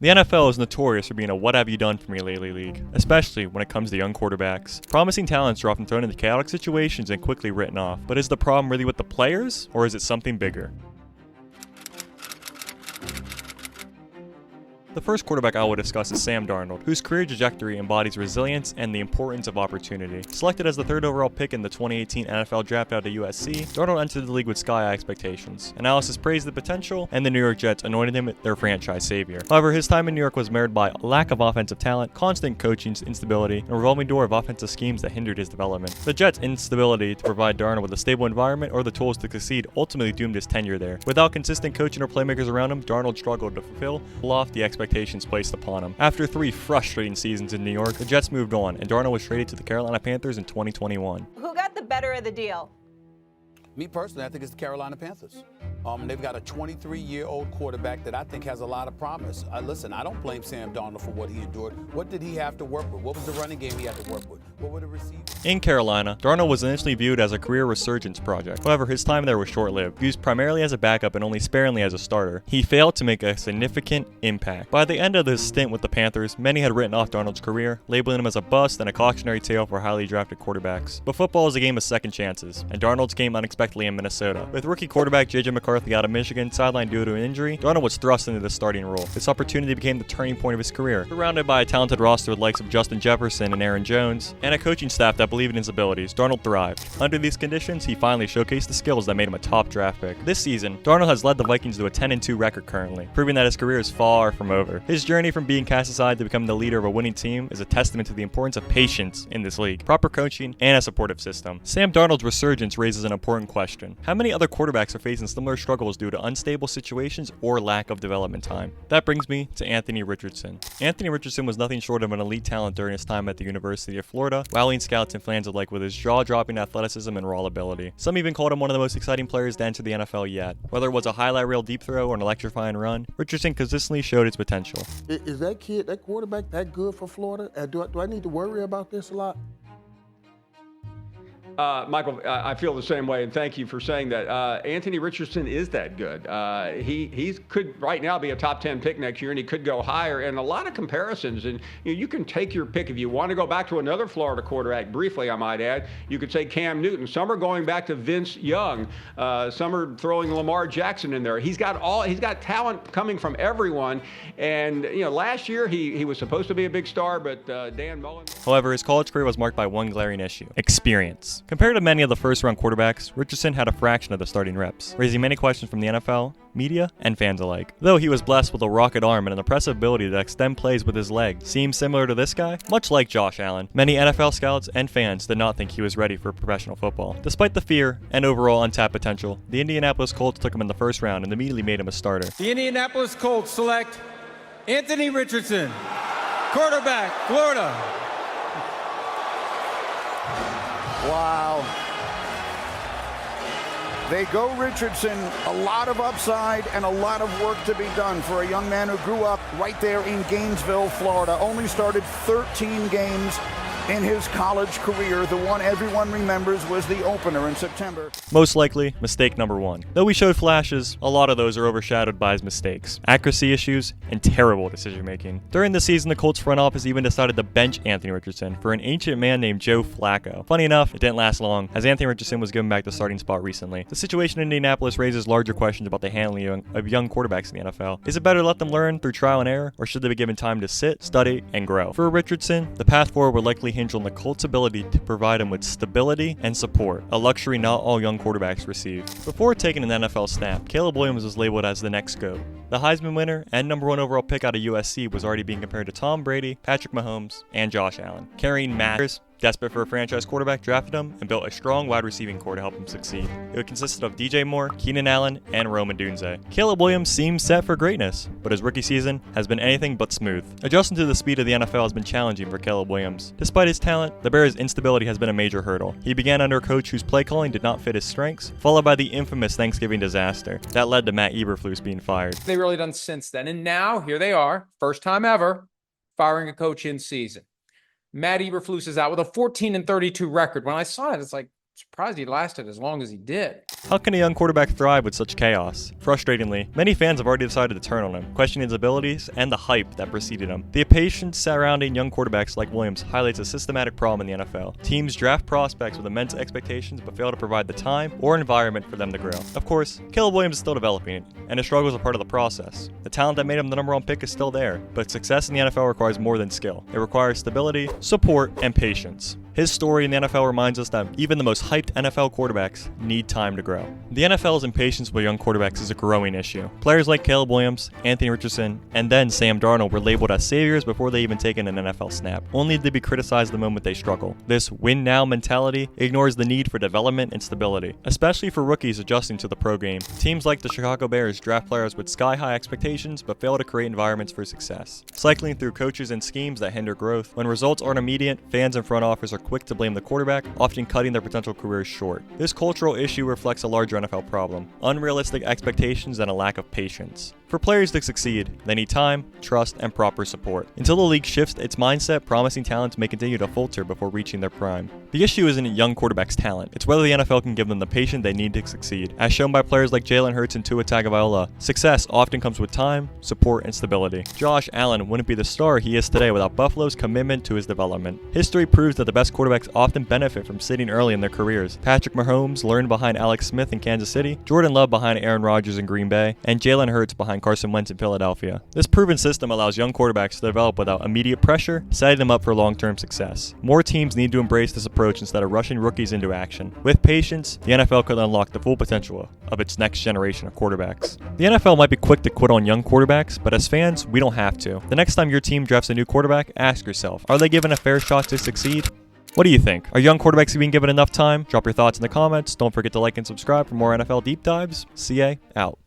The NFL is notorious for being a what have you done for me lately league, especially when it comes to young quarterbacks. Promising talents are often thrown into chaotic situations and quickly written off. But is the problem really with the players, or is it something bigger? The first quarterback I will discuss is Sam Darnold, whose career trajectory embodies resilience and the importance of opportunity. Selected as the third overall pick in the 2018 NFL Draft out of USC, Darnold entered the league with sky-high expectations. Analysis praised the potential, and the New York Jets anointed him their franchise savior. However, his time in New York was marred by a lack of offensive talent, constant coaching instability, and a revolving door of offensive schemes that hindered his development. The Jets' instability to provide Darnold with a stable environment or the tools to succeed ultimately doomed his tenure there. Without consistent coaching or playmakers around him, Darnold struggled to fulfill lofty expectations placed upon him. After 3 frustrating seasons in New York, the Jets moved on, and Darnold was traded to the Carolina Panthers in 2021. Who got the better of the deal? Me personally, I think it's the Carolina Panthers. They've got a 23-year-old quarterback that I think has a lot of promise. Listen, I don't blame Sam Darnold for what he endured. What did he have to work with? What was the running game he had to work with? What were the receivers? In Carolina, Darnold was initially viewed as a career resurgence project. However, his time there was short-lived. Used primarily as a backup and only sparingly as a starter, he failed to make a significant impact. By the end of his stint with the Panthers, many had written off Darnold's career, labeling him as a bust and a cautionary tale for highly drafted quarterbacks. But football is a game of second chances, and Darnold's came unexpectedly in Minnesota. With rookie quarterback J.J. McCarthy out of Michigan, sidelined due to an injury, Darnold was thrust into the starting role. This opportunity became the turning point of his career. Surrounded by a talented roster with the likes of Justin Jefferson and Aaron Jones, and a coaching staff that believed in his abilities, Darnold thrived. Under these conditions, he finally showcased the skills that made him a top draft pick. This season, Darnold has led the Vikings to a 10-2 record currently, proving that his career is far from over. His journey from being cast aside to becoming the leader of a winning team is a testament to the importance of patience in this league, proper coaching, and a supportive system. Sam Darnold's resurgence raises an important question. How many other quarterbacks are facing similar struggles due to unstable situations or lack of development time? That brings me to Anthony Richardson. Anthony Richardson was nothing short of an elite talent during his time at the University of Florida, wowing scouts and fans alike with his jaw-dropping athleticism and raw ability. Some even called him one of the most exciting players to enter the NFL yet. Whether it was a highlight reel deep throw or an electrifying run, Richardson consistently showed his potential. Is that quarterback, that good for Florida? Do I need to worry about this a lot? Michael, I feel the same way, and thank you for saying that. Anthony Richardson is that good. He could right now be a top 10 pick next year, and he could go higher. And a lot of comparisons, and you can take your pick if you want to go back to another Florida quarterback. Briefly, I might add, you could say Cam Newton. Some are going back to Vince Young. Some are throwing Lamar Jackson in there. He's got talent coming from everyone. And last year he was supposed to be a big star, but Dan Mullen. However, his college career was marked by one glaring issue: experience. Compared to many of the first-round quarterbacks, Richardson had a fraction of the starting reps, raising many questions from the NFL, media, and fans alike. Though he was blessed with a rocket arm and an impressive ability to extend plays with his leg, seems similar to this guy? Much like Josh Allen, many NFL scouts and fans did not think he was ready for professional football. Despite the fear and overall untapped potential, the Indianapolis Colts took him in the first round and immediately made him a starter. The Indianapolis Colts select Anthony Richardson, quarterback, Florida. Wow. They go Richardson, a lot of upside and a lot of work to be done for a young man who grew up right there in Gainesville, Florida. Only started 13 games in his college career. The one everyone remembers was the opener in September. Most likely, mistake number 1. Though he showed flashes, a lot of those are overshadowed by his mistakes, accuracy issues, and terrible decision-making. During the season, the Colts front office even decided to bench Anthony Richardson for an ancient man named Joe Flacco. Funny enough, it didn't last long, as Anthony Richardson was given back the starting spot recently. The situation in Indianapolis raises larger questions about the handling of young quarterbacks in the NFL. Is it better to let them learn through trial and error, or should they be given time to sit, study, and grow? For Richardson, the path forward would likely hinge on the Colts' ability to provide him with stability and support, a luxury not all young quarterbacks receive. Before taking an NFL snap, Caleb Williams was labeled as the next GOAT. The Heisman winner and number 1 overall pick out of USC was already being compared to Tom Brady, Patrick Mahomes, and Josh Allen. Carrying matters, desperate for a franchise quarterback, drafted him and built a strong wide receiving core to help him succeed. It consisted of DJ Moore, Keenan Allen, and Roman Dunze. Caleb Williams seems set for greatness, but his rookie season has been anything but smooth. Adjusting to the speed of the NFL has been challenging for Caleb Williams. Despite his talent, the Bears' instability has been a major hurdle. He began under a coach whose play calling did not fit his strengths, followed by the infamous Thanksgiving disaster that led to Matt Eberflus being fired. They've really done since then. And now, here they are, first time ever, firing a coach in season. Matt Eberflus is out with a 14-32 record. When I saw it, it's like, surprised he lasted as long as he did. How can a young quarterback thrive with such chaos? Frustratingly, many fans have already decided to turn on him, questioning his abilities and the hype that preceded him. The impatience surrounding young quarterbacks like Williams highlights a systematic problem in the NFL. Teams draft prospects with immense expectations but fail to provide the time or environment for them to grow. Of course, Caleb Williams is still developing, and his struggles are part of the process. The talent that made him the #1 pick is still there, but success in the NFL requires more than skill. It requires stability, support, and patience. His story in the NFL reminds us that even the most hyped NFL quarterbacks need time to grow. The NFL's impatience with young quarterbacks is a growing issue. Players like Caleb Williams, Anthony Richardson, and then Sam Darnold were labeled as saviors before they even taken an NFL snap, only to be criticized the moment they struggle. This win-now mentality ignores the need for development and stability, especially for rookies adjusting to the pro game. Teams like the Chicago Bears draft players with sky-high expectations but fail to create environments for success, cycling through coaches and schemes that hinder growth. When results aren't immediate, fans and front office are quick to blame the quarterback, often cutting their potential careers short. This cultural issue reflects a larger NFL problem: unrealistic expectations and a lack of patience. For players to succeed, they need time, trust, and proper support. Until the league shifts its mindset, promising talents may continue to falter before reaching their prime. The issue isn't a young quarterback's talent, it's whether the NFL can give them the patience they need to succeed. As shown by players like Jalen Hurts and Tua Tagovailoa, success often comes with time, support, and stability. Josh Allen wouldn't be the star he is today without Buffalo's commitment to his development. History proves that the best quarterbacks often benefit from sitting early in their careers. Patrick Mahomes learned behind Alex Smith in Kansas City, Jordan Love behind Aaron Rodgers in Green Bay, and Jalen Hurts behind Carson Wentz in Philadelphia. This proven system allows young quarterbacks to develop without immediate pressure, setting them up for long-term success. More teams need to embrace this approach instead of rushing rookies into action. With patience, the NFL could unlock the full potential of its next generation of quarterbacks. The NFL might be quick to quit on young quarterbacks, but as fans, we don't have to. The next time your team drafts a new quarterback, ask yourself, are they given a fair shot to succeed? What do you think? Are young quarterbacks being given enough time? Drop your thoughts in the comments. Don't forget to like and subscribe for more NFL deep dives. CA out.